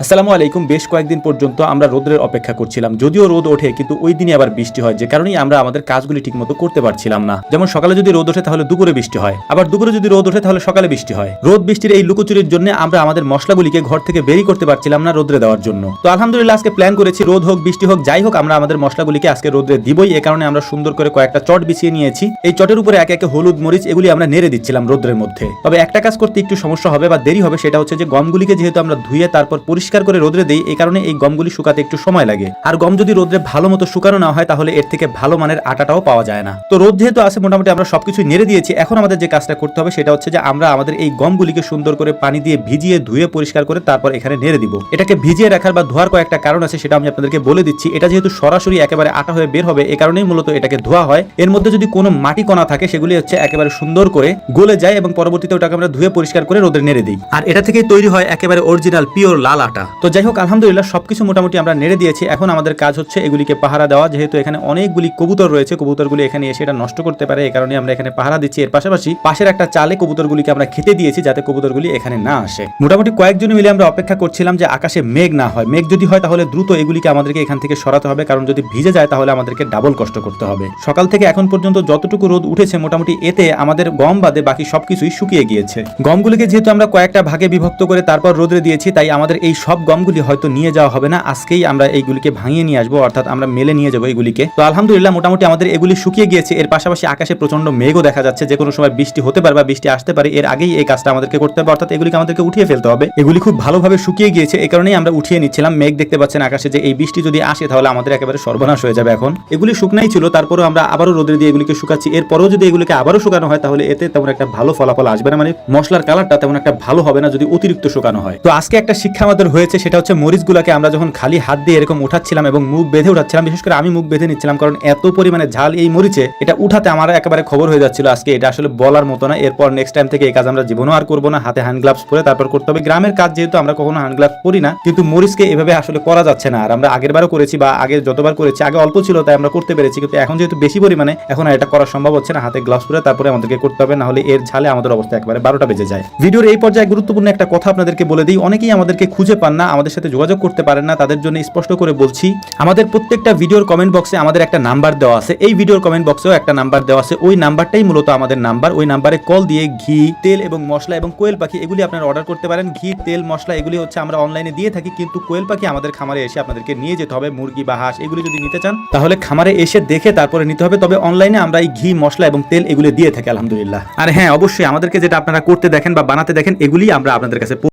আসসালামু আলাইকুম। বেশ কয়েকদিন পর্যন্ত আমরা রোদের অপেক্ষা করছিলাম, যদিও রোদ ওঠে কিন্তু ওই দিনই আবার বৃষ্টি হয়, যে কারণেই আমরা আমাদের কাজগুলি ঠিকমতো করতে পারছিলাম না। যেমন সকালে যদি রোদ ওঠে তাহলে দুপুরে বৃষ্টি হয়, আবার দুপুরে যদি রোদ ওঠে তাহলে সকালে বৃষ্টি হয়। রোদ বৃষ্টির এই লুকোচুরির জন্য আমরা আমাদের মশলাগুলিকে ঘর থেকে বেরি করতে পারছিলাম না রোদ্রে দেওয়ার জন্য। তো আলহামদুলিল্লাহ আজকে প্ল্যান করেছি, রোদ হোক বৃষ্টি হোক যাই হোক আমরা আমাদের মশলাগুলিকে আজকে রোদ্রে দিবই। এ কারণে আমরা সুন্দর করে কয়েকটা চট বিছিয়ে নিয়েছি। এই চটের উপরে একে একে হলুদ মরিচ এগুলি আমরা নেড়ে দিচ্ছিলাম রোদ্রের মধ্যে। তবে একটা কাজ করতে একটু সমস্যা হবে বা দেরি হবে, সেটা হচ্ছে যে গমগুলিকে যেহেতু আমরা ধুয়ে তারপর পরিষ্কার করে রোদ্রে দিই, এই কারণে এই গমগুলি শুকাতে একটু সময় লাগে। আর গম যদি রোদ্রে ভালো মতো শুকানো না হয় তাহলে এর থেকে ভালো মানের আটাটাও পাওয়া যায় না। তো রোদ যেহেতু আছে, মোটামুটি আমরা সবকিছু নেড়ে দিয়েছি। এখন আমাদের যে কাজটা করতে হবে সেটা হচ্ছে যে আমরা আমাদের এই গমগুলিকে সুন্দর করে পানি দিয়ে ভিজিয়ে ধুয়ে পরিষ্কার করে তারপর এখানে নেড়ে দিব। এটাকে ভিজিয়ে রাখার বা ধোয়ার কয়েকটা কারণ আছে, সেটা আমি আপনাদেরকে বলে দিচ্ছি। এটা যেহেতু সরাসরি একেবারে আটা হয়ে বের হবে, এই কারণেই মূলত এটাকে ধোয়া হয়। এর মধ্যে যদি কোনো মাটি কণা থাকে সেগুলি হচ্ছে একেবারে সুন্দর করে গলে যায় এবং পরবর্তীতে ওটাকে আমরা ধুয়ে পরিষ্কার করে রোদে নেড়ে দিই। আর এটা থেকেই তৈরি হয় একেবারে অরিজিনাল পিওর লাল আটা। তো যাই হোক, আলহামদুলিল্লাহ সবকিছু মোটামুটি আমরা নেড়ে দিয়েছি। এখন আমাদের কাজ হচ্ছে এগুলিকে পাহারা দেওয়া। যেহেতু এখানে অনেকগুলি কবুতর রয়েছে, কবুতরগুলি এখানে এসে এটা নষ্ট করতে পারে, এই কারণে আমরা এখানে পাহারা দিচ্ছি। এর পাশাপাশি পাশের একটা চালে কবুতরগুলিকে আমরা খেতে দিয়েছি যাতে কবুতরগুলি এখানে না আসে। মোটামুটি কয়েকজন মিলে আমরা অপেক্ষা করছিলাম যে আকাশে মেঘ না হয়। মেঘ যদি হয় তাহলে দ্রুত এগুলিকে আমাদেরকে এখান থেকে সরাতে হবে, কারণ যদি ভিজে যায় তাহলে আমাদেরকে ডাবল কষ্ট করতে হবে। সকাল থেকে এখন পর্যন্ত যতটুকু রোদ উঠেছে মোটামুটি এতে আমাদের গম বাদে বাকি সবকিছুই শুকিয়ে গিয়েছে। গমগুলিকে যেহেতু আমরা কয়েকটা ভাগে বিভক্ত করে তারপর রোদে দিয়েছি, তাই আমাদের এই সব গমগুলি হয়তো নিয়ে যাওয়া হবে না। আজকেই আমরা এইগুলিকে ভাঙিয়ে নিয়ে আসবো, অর্থাৎ আমরা মেলে নিয়ে যাবো এগুলিকে। তো আলহামদুলিল্লাহ মোটামুটি আমাদের এগুলি শুকিয়ে গিয়েছে। এর পাশাপাশি আকাশে প্রচন্ড মেঘও দেখা যাচ্ছে, যে কোনো সময় বৃষ্টি হতে পারে বা বৃষ্টি আসতে পারে। এর আগেই এই কাজটা আমাদেরকে করতে হবে, অর্থাৎ এগুলিকে আমাদেরকে উঠিয়ে ফেলতে হবে। এগুলি খুব ভালোভাবে শুকিয়ে গিয়েছে, এই কারণেই আমরা উঠিয়ে নিচ্ছিলাম। মেঘ দেখতে পাচ্ছেন আকাশে, যে এই বৃষ্টি যদি আসে তাহলে আমাদের একেবারে সর্বনাশ হয়ে যাবে। এখন এগুলি শুকনাই ছিল, তারপরেও আমরা আবারও রোদে দিয়ে এগুলিকে শুকাচ্ছি। এরপরেও যদি এগুলিকে আবারও শুকানো হয় তাহলে এতে তেমন একটা ভালো ফলাফল আসবে না, মানে মশলার কালারটা তেমন একটা ভালো হবে না যদি অতিরিক্ত শুকানো হয়। তো আজকে একটা শিক্ষা আমাদের হয়েছে, সেটা হচ্ছে মরিচগুলোকে আমরা যখন খালি হাত দিয়ে এরকম উঠাচ্ছিলাম এবং মুখ বেঁধে উঠাচ্ছিলাম, বিশেষ করে আমি মুখ বেঁধে নিচ্ছিলাম, কারণ এত পরিমাণে ঝাল এই মরিচে, এটা উঠাতে আমার একেবারে খবর হয়ে যাচ্ছিল আজকে। এটা আসলে বলার মতো না। এরপর নেক্সট টাইম থেকে এই কাজ আমরা জীবনও আর করবো না। হাতে হ্যান্ড গ্লাভস পরে তারপর করতে হবে। গ্রামের কাজ যেহেতু আমরা কখনো হ্যান্ড গ্লাভস পরি না, কিন্তু মরিচকে এভাবে আসলে করা যাচ্ছে না। আর আমরা আগের বারও করেছি বা আগে যতবার করেছি, আগে অল্প ছিল তাই আমরা করতে পেরেছি, কিন্তু এখন যেহেতু বেশি পরিমাণে, এখন আর এটা করা সম্ভব হচ্ছে না। হাতে গ্লাভস পরে তারপরে আমাদেরকে করতে হবে, না হলে এর ঝালে আমাদের অবস্থা একেবারে 12টা বেজে যায়। ভিডিওর এই পর্যায়ে গুরুত্বপূর্ণ একটা কথা আপনাদেরকে বলে দিই। অনেকেই আমাদেরকে খুঁজে পান না, আমাদের সাথে যোগাযোগ করতে পারেন না, তাদের জন্য স্পষ্ট করে বলছি, আমাদের প্রত্যেকটা ভিডিওর কমেন্ট বক্সে আমাদের একটা নাম্বার দেওয়া আছে। এই ভিডিওর কমেন্ট বক্সেও একটা নাম্বার দেওয়া আছে। ওই নাম্বারটাই মূলত আমাদের নাম্বার। ওই নাম্বারে কল দিয়ে ঘি, তেল এবং মশলা এবং কোয়েল পাখি এগুলি আপনারা অর্ডার করতে পারেন। ঘি, তেল, মশলা এগুলি হচ্ছে আমরা অনলাইনে দিয়ে থাকি, কিন্তু কোয়েল পাখি আমাদের খামারে এসে আপনাদেরকে নিয়ে যেতে হবে। মুরগি বা হাঁস এগুলি যদি নিতে চান তাহলে খামারে এসে দেখে তারপরে নিতে হবে। তবে অনলাইনে আমরা এই ঘি, মশলা এবং তেল এগুলি দিয়ে থাকি আলহামদুলিল্লাহ। আর হ্যাঁ, অবশ্যই আমাদেরকে যেটা আপনারা করতে দেখেন বা বানাতে দেখেন এগুলি আমরা আপনাদের কাছে